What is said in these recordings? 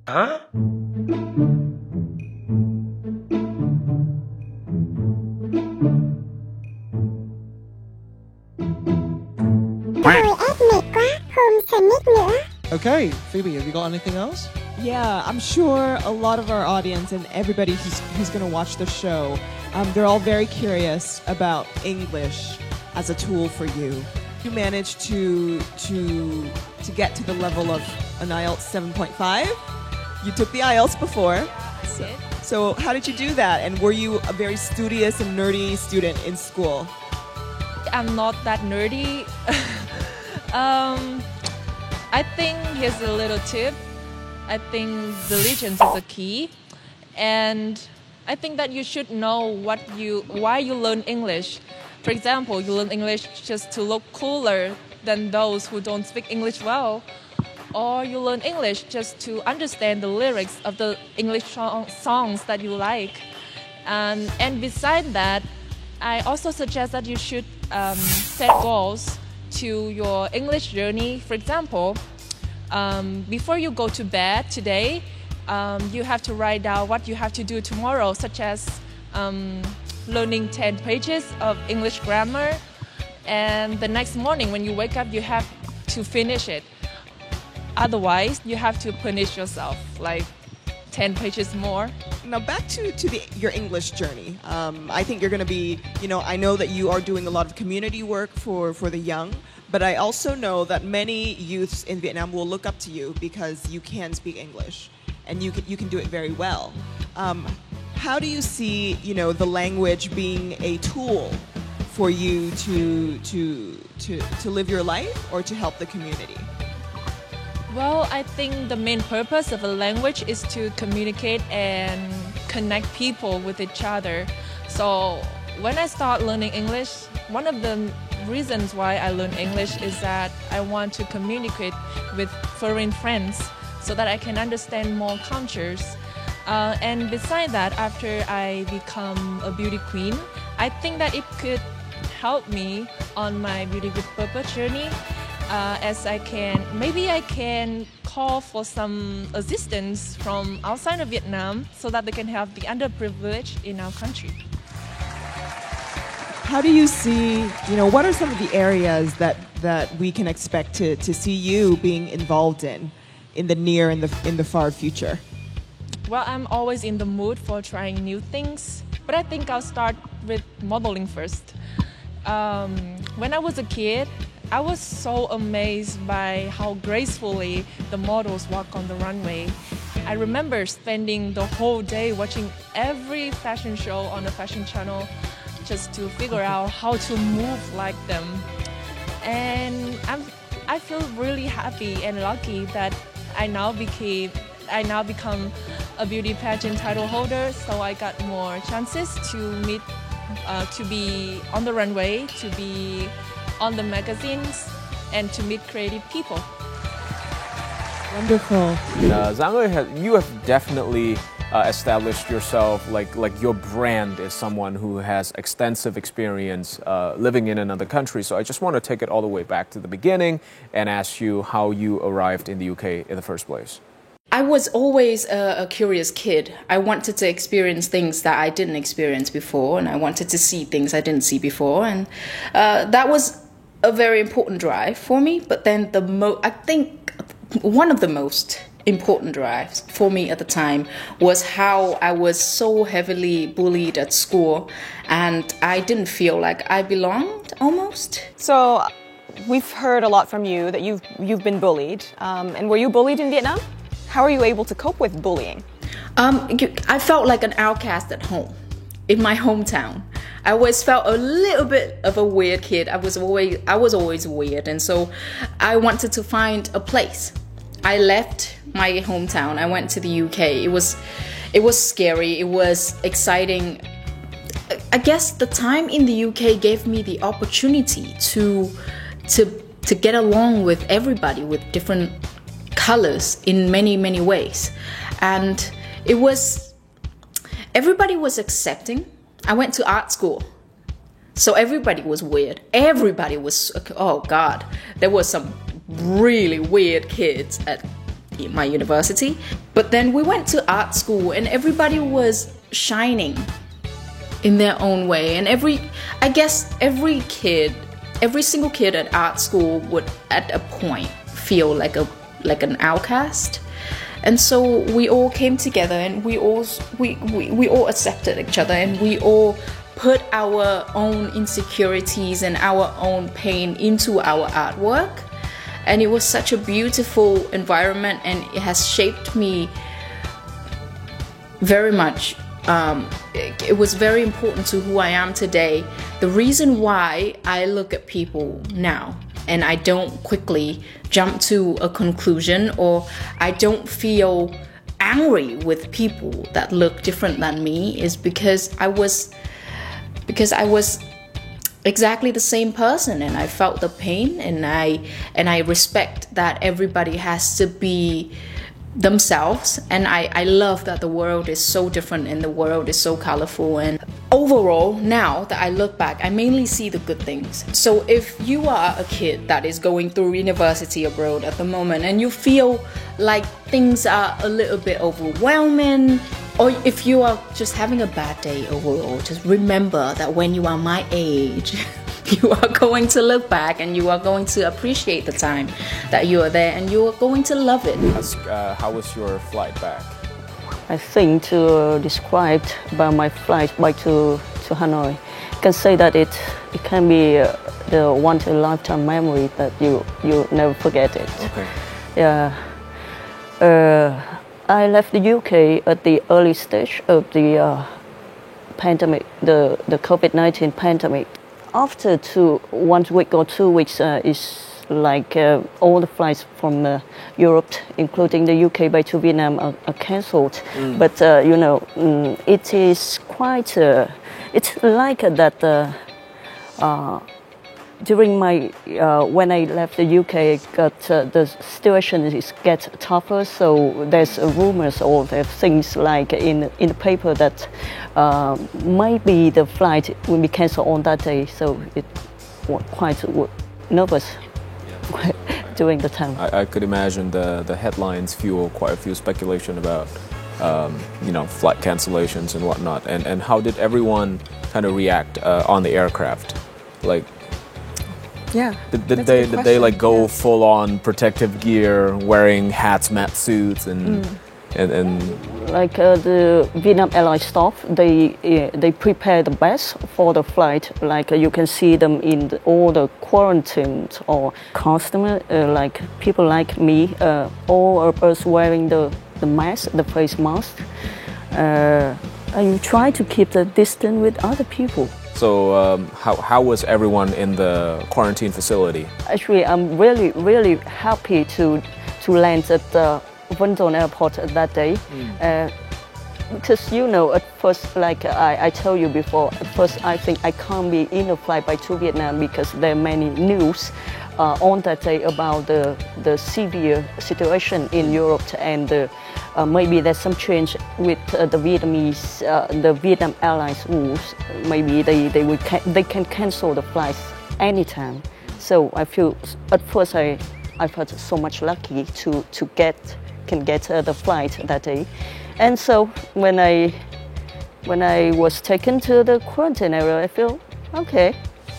Hả? Okay, Phoebe, have you got anything else? Yeah, I'm sure a lot of our audience and everybody who's going to watch the show, they're all very curious about English as a tool for you. You managed to get to the level of an IELTS 7.5. You took the IELTS before. So how did you do that? And were you a very studious and nerdy student in school? I'm not that nerdy. I think here's a little tip. I think diligence is a key. And I think that you should know why you learn English. For example, you learn English just to look cooler than those who don't speak English well. Or you learn English just to understand the lyrics of the English songs that you like. And beside that, I also suggest that you should set goals to your English journey. For example, before you go to bed today, you have to write down what you have to do tomorrow, such as learning 10 pages of English grammar. And the next morning when you wake up, you have to finish it. Otherwise, you have to punish yourself, like 10 pages more. Now back to your English journey. I think you're going to be, I know that you are doing a lot of community work for the young, but I also know that many youths in Vietnam will look up to you because you can speak English and you can do it very well. How do you see, the language being a tool for you to live your life or to help the community? Well, I think the main purpose of a language is to communicate and connect people with each other. So when I start learning English, one of the reasons why I learn English is that I want to communicate with foreign friends so that I can understand more cultures. And beside that, after I become a beauty queen, I think that it could help me on my beauty with purpose journey. As I can call for some assistance from outside of Vietnam so that they can help the underprivileged in our country. How do you see, what are some of the areas that we can expect to see you being involved in the near and in the far future? Well, I'm always in the mood for trying new things, but I think I'll start with modeling first. When I was a kid, I was so amazed by how gracefully the models walk on the runway. I remember spending the whole day watching every fashion show on the fashion channel just to figure out how to move like them. And I feel really happy and lucky that I now become a beauty pageant title holder, so I got more chances to meet, to be on the runway, to be on the magazines, and to meet creative people. Wonderful. Giang, you have definitely established yourself like your brand is someone who has extensive experience living in another country. So I just want to take it all the way back to the beginning and ask you how you arrived in the UK in the first place. I was always a curious kid. I wanted to experience things that I didn't experience before, and I wanted to see things I didn't see before, and that was a very important drive for me. But then I think one of the most important drives for me at the time was how I was so heavily bullied at school, and I didn't feel like I belonged almost. So we've heard a lot from you that you've been bullied, and were you bullied in Vietnam? How are you able to cope with bullying? I felt like an outcast at home, in my hometown. I always felt a little bit of a weird kid. I was always weird, and so I wanted to find a place. I left my hometown. I went to the UK. It was scary. It was exciting. I guess the time in the UK gave me the opportunity to get along with everybody with different colors in many, many ways. And everybody was accepting. I went to art school, so everybody was weird. Everybody was, oh God, there were some really weird kids at my university. But then we went to art school and everybody was shining in their own way. And I guess every single kid at art school would at a point feel like an outcast. And so we all came together and we all accepted each other, and we all put our own insecurities and our own pain into our artwork. And it was such a beautiful environment, and it has shaped me very much. It was very important to who I am today. The reason why I look at people now and I don't quickly jump to a conclusion, or I don't feel angry with people that look different than me, is because I was exactly the same person, and I felt the pain, and I respect that everybody has to be themselves. And I love that the world is so different and the world is so colorful. And overall, now that I look back, I mainly see the good things. So if you are a kid that is going through university abroad at the moment and you feel like things are a little bit overwhelming, or if you are just having a bad day overall, just remember that when you are my age, you are going to look back and you are going to appreciate the time that you are there, and you are going to love it. How was your flight back? I think to describe about my flight back to Hanoi, I can say that it can be the once in a lifetime memory that you never forget it. Okay. Yeah. I left the UK at the early stage of the pandemic, the COVID-19 pandemic. After 1 week or 2 weeks is like all the flights from Europe, including the UK back to Vietnam, are cancelled. But it is quite. It's like that. During my when I left the UK, the situation is get tougher. So there's rumors or there things like in the paper that maybe the flight will be cancelled on that day. So it was quite nervous during the time. I could imagine the headlines fuel quite a few speculation about flight cancellations and whatnot. And how did everyone kind of react on the aircraft? Like. Yeah. Did they like go full on protective gear, wearing hazmat suits and like the Vietnam Airlines staff, they prepare the best for the flight. Like you can see them in all the quarantines or customer, like people like me, all of us wearing the mask, the face mask. And you try to keep the distance with other people. So how was everyone in the quarantine facility? Actually, I'm really happy to land at the Vân Tồn Airport that day. Because at first, like I told you before, at first I think I can't be in a flight back to Vietnam because there are many news on that day about the severe situation in Europe, and maybe there's some change with the Vietnamese, the Vietnam Airlines rules. Maybe they can cancel the flights anytime. So I feel at first I felt so much lucky to get the flight that day. And so when I was taken to the quarantine area, I feel okay.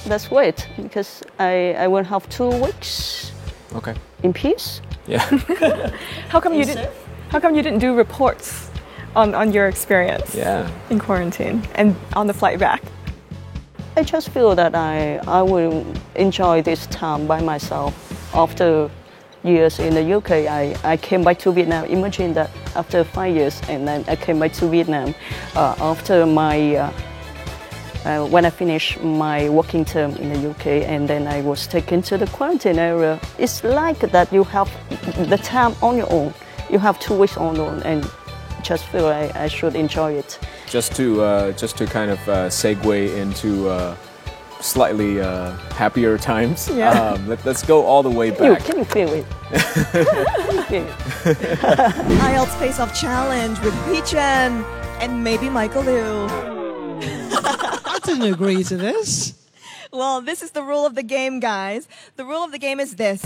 Let's wait, because I will have 2 weeks. Okay. In peace. Yeah. How come you didn't do reports on your experience? Yeah. In quarantine and on the flight back? I just feel that I will enjoy this time by myself. After years in the UK, I came back to Vietnam. Imagine that after 5 years, and then I came back to Vietnam after my. When I finished my working term in the UK, and then I was taken to the quarantine area. It's like that you have the time on your own. You have 2 weeks on your own, and just feel I should enjoy it. Just to kind of segue into slightly happier times. Yeah. Let's go all the way back. Can you feel it? Can you feel it? IELTS Face-Off Challenge with Huy Trần and maybe Michael Liu. I didn't agree to this. Well, this is the rule of the game, guys. The rule of the game is this.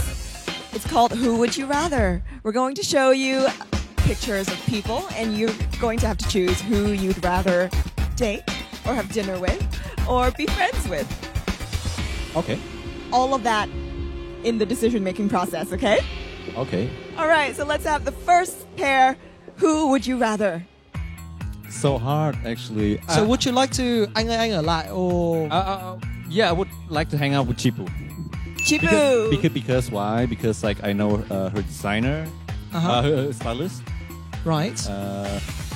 It's called Who Would You Rather? We're going to show you pictures of people, and you're going to have to choose who you'd rather date, or have dinner with, or be friends with. Okay. All of that in the decision-making process, okay? Okay. All right, so let's have the first pair. Who would you rather? So hard, actually. So would you like to anh ở lại or? Yeah, I would like to hang out with Chipu. Chipu. Because why? Because like I know her designer, her stylist. Right.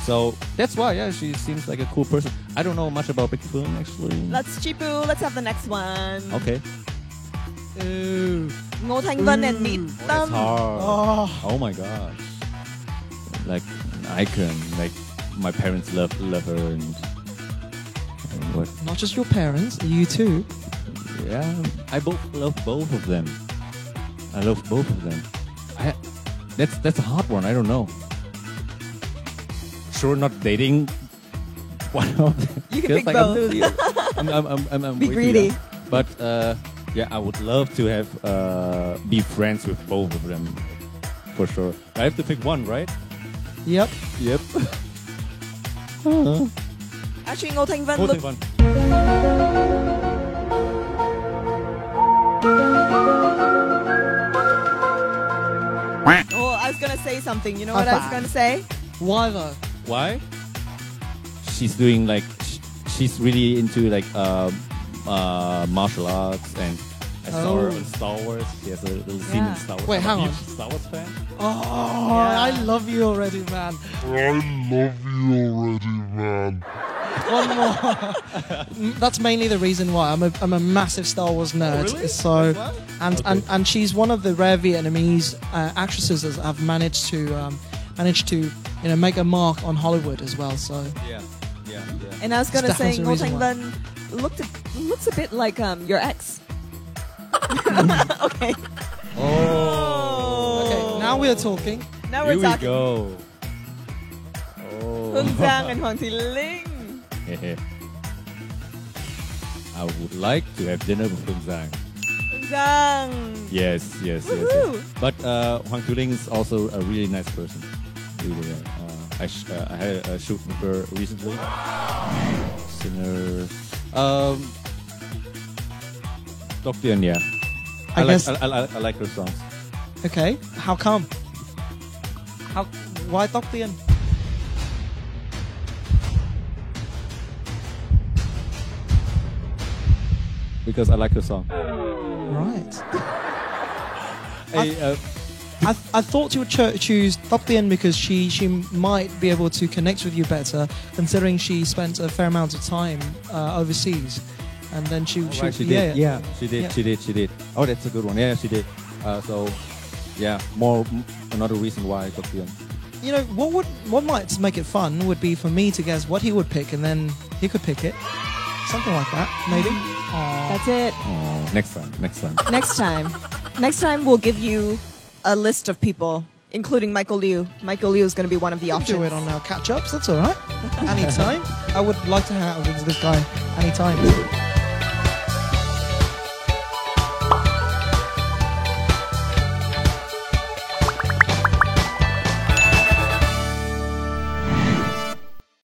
So that's why. Yeah, she seems like a cool person. I don't know much about Big Film actually. Let's Chipu. Let's have the next one. Okay. Ngô Thanh Vân and Mỹ That's Tâm. hard. Oh my gosh. Like an icon. Like my parents love her and what? Not just your parents, you too. Yeah, I love both of them. I love both of them. That's a hard one. I don't know. Sure, not dating one of them. You can pick both. I'm Be way too greedy. young. But yeah, I would love to have be friends with both of them for sure. I have to pick one, right? Yep. Yep. Actually, Ngô Thanh Vân Both looked... of one. Oh, I was gonna say something. You know what I was gonna say? Why though? Why? She's doing like she's really into like martial arts, and I saw her in Star Wars. She has a little scene in Star Wars. Wait, I'm hang a on. huge Star Wars fan. Oh, I love you already, man. One more. That's mainly the reason why I'm a massive Star Wars nerd. really? So, That's why? and she's one of the rare Vietnamese actresses that have managed to make a mark on Hollywood as well. So Yeah. And I was gonna That's say definitely Ngô the Thanh reason Vân looks a bit like your ex. Okay. Oh. okay, now we are talking. Now Here we're we talking. go. Oh. Hương Giang and Hoàng Thùy Linh. I would like to have dinner with Hương Giang. Hương Giang. Yes. Woohoo. But Hoàng Thùy Linh is also a really nice person. Really, I had a shoot with her recently. Singer. Tóc Tiên, yeah. I like her songs. Okay, how come? Why Tóc Tiên? Because I like her song. Right. Hey, I thought you would choose Tóc Tiên because she might be able to connect with you better, considering she spent a fair amount of time overseas, and then she right, she did. yeah. She did. Oh, that's a good one. Yeah, she did. So, yeah, another reason why Tóc Tiên. You know what might make it fun would be for me to guess what he would pick, and then he could pick it, something like that, maybe. That's it. Oh, next time. Next time we'll give you a list of people, including Michael Liu. Michael Liu is going to be one of the I'll options. do it on our catch-ups. That's all right. Anytime. I would like to hang out with this guy anytime.